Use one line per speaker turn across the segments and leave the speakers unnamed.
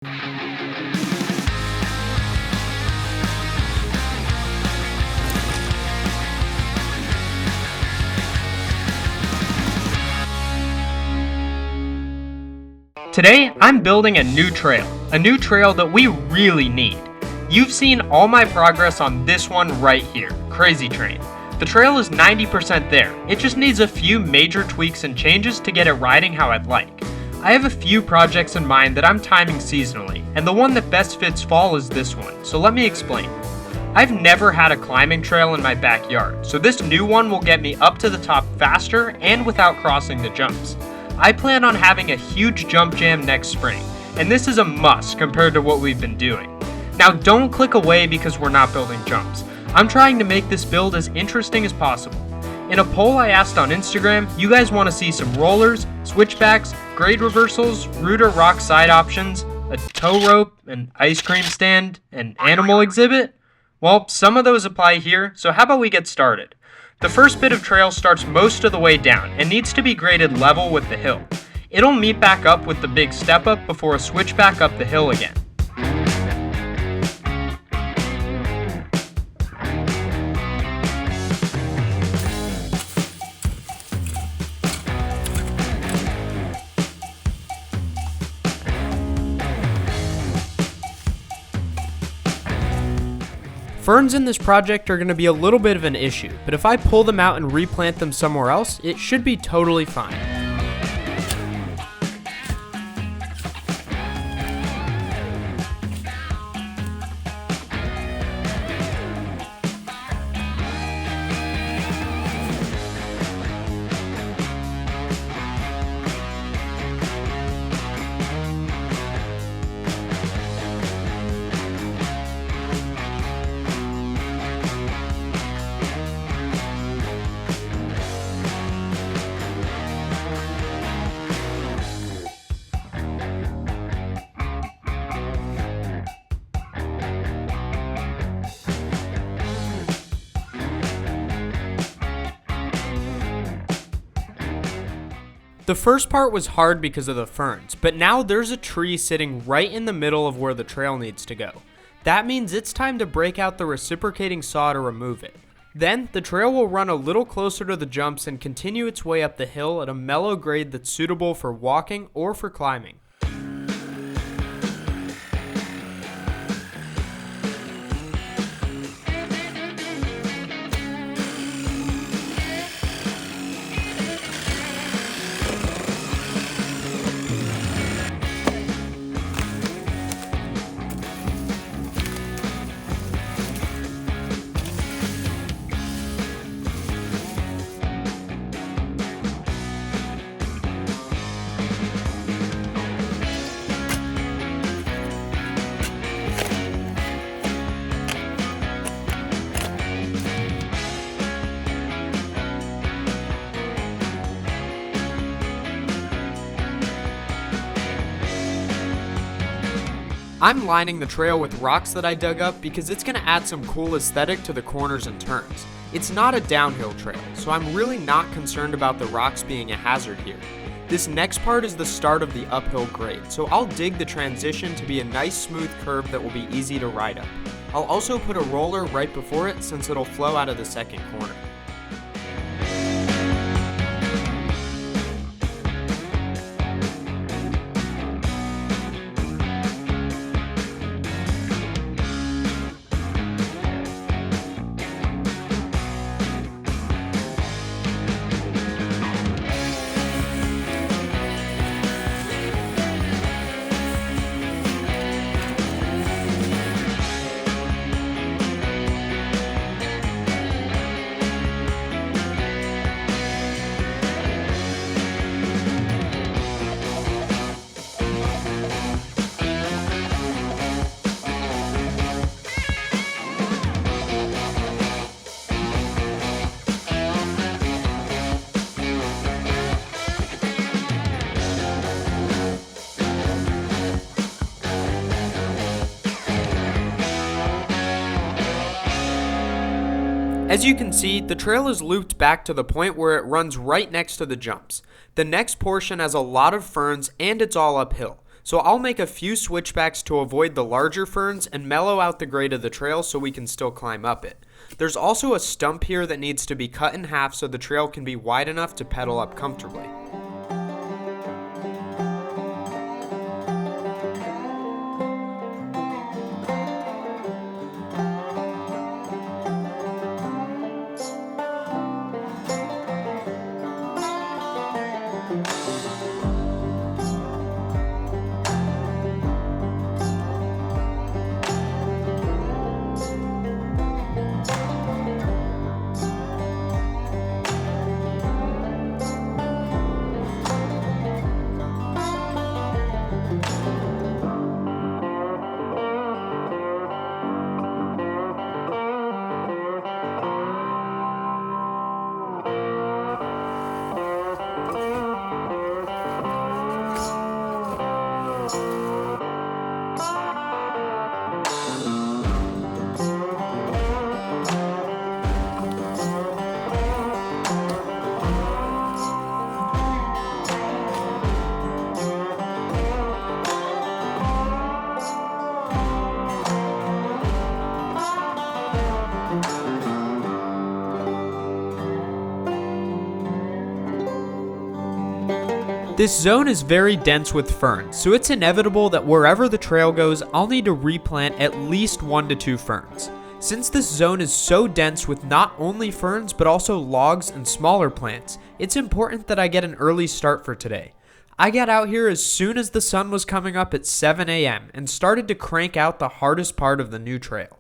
Today, I'm building a new trail that we really need. You've seen all my progress on this one right here, Crazy Train. The trail is 90% there, it just needs a few major tweaks and changes to get it riding how I'd like. I have a few projects in mind that I'm timing seasonally, and the one that best fits fall is this one, so let me explain. I've never had a climbing trail in my backyard, so this new one will get me up to the top faster and without crossing the jumps. I plan on having a huge jump jam next spring, and this is a must compared to what we've been doing. Now don't click away because we're not building jumps. I'm trying to make this build as interesting as possible. In a poll I asked on Instagram, you guys want to see some rollers, switchbacks, grade reversals, rooter rock side options, a tow rope, an ice cream stand, an animal exhibit? Well, some of those apply here, so how about we get started? The first bit of trail starts most of the way down and needs to be graded level with the hill. It'll meet back up with the big step up before a switch back up the hill again. Ferns in this project are going to be a little bit of an issue, but if I pull them out and replant them somewhere else, it should be totally fine. The first part was hard because of the ferns, but now there's a tree sitting right in the middle of where the trail needs to go. That means it's time to break out the reciprocating saw to remove it. Then, the trail will run a little closer to the jumps and continue its way up the hill at a mellow grade that's suitable for walking or for climbing. I'm lining the trail with rocks that I dug up because it's going to add some cool aesthetic to the corners and turns. It's not a downhill trail, so I'm really not concerned about the rocks being a hazard here. This next part is the start of the uphill grade, so I'll dig the transition to be a nice smooth curve that will be easy to ride up. I'll also put a roller right before it since it'll flow out of the second corner. As you can see, the trail is looped back to the point where it runs right next to the jumps. The next portion has a lot of ferns and it's all uphill, So I'll make a few switchbacks to avoid the larger ferns and mellow out the grade of the trail so we can still climb up it. There's also a stump here that needs to be cut in half so the trail can be wide enough to pedal up comfortably. This zone is very dense with ferns, so it's inevitable that wherever the trail goes, I'll need to replant at least 1 to 2 ferns. Since this zone is so dense with not only ferns but also logs and smaller plants, it's important that I get an early start for today. I got out here as soon as the sun was coming up at 7 a.m. and started to crank out the hardest part of the new trail.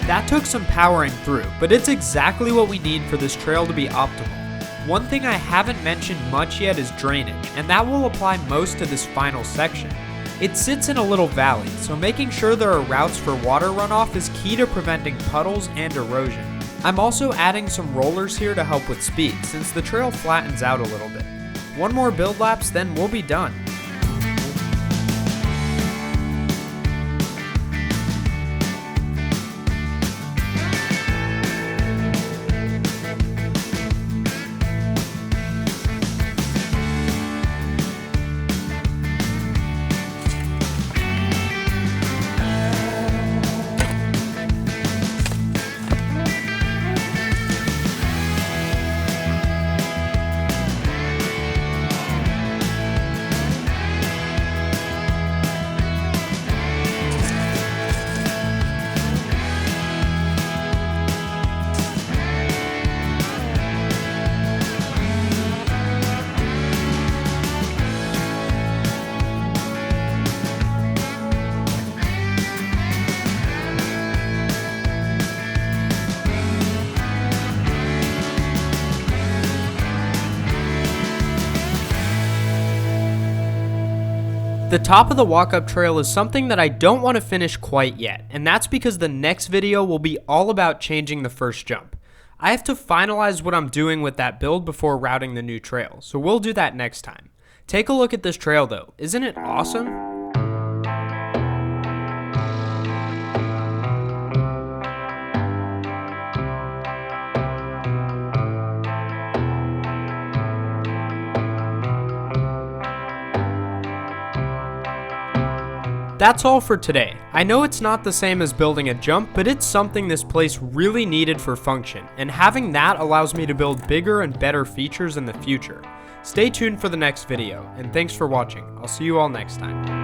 That took some powering through, but it's exactly what we need for this trail to be optimal. One thing I haven't mentioned much yet is drainage, and that will apply most to this final section. It sits in a little valley, so making sure there are routes for water runoff is key to preventing puddles and erosion. I'm also adding some rollers here to help with speed, since the trail flattens out a little bit. One more build laps, then we'll be done. The top of the walk-up trail is something that I don't want to finish quite yet, and that's because the next video will be all about changing the first jump. I have to finalize what I'm doing with that build before routing the new trail, so we'll do that next time. Take a look at this trail though, isn't it awesome? That's all for today. I know it's not the same as building a jump, but it's something this place really needed for function, and having that allows me to build bigger and better features in the future. Stay tuned for the next video, and thanks for watching. I'll see you all next time.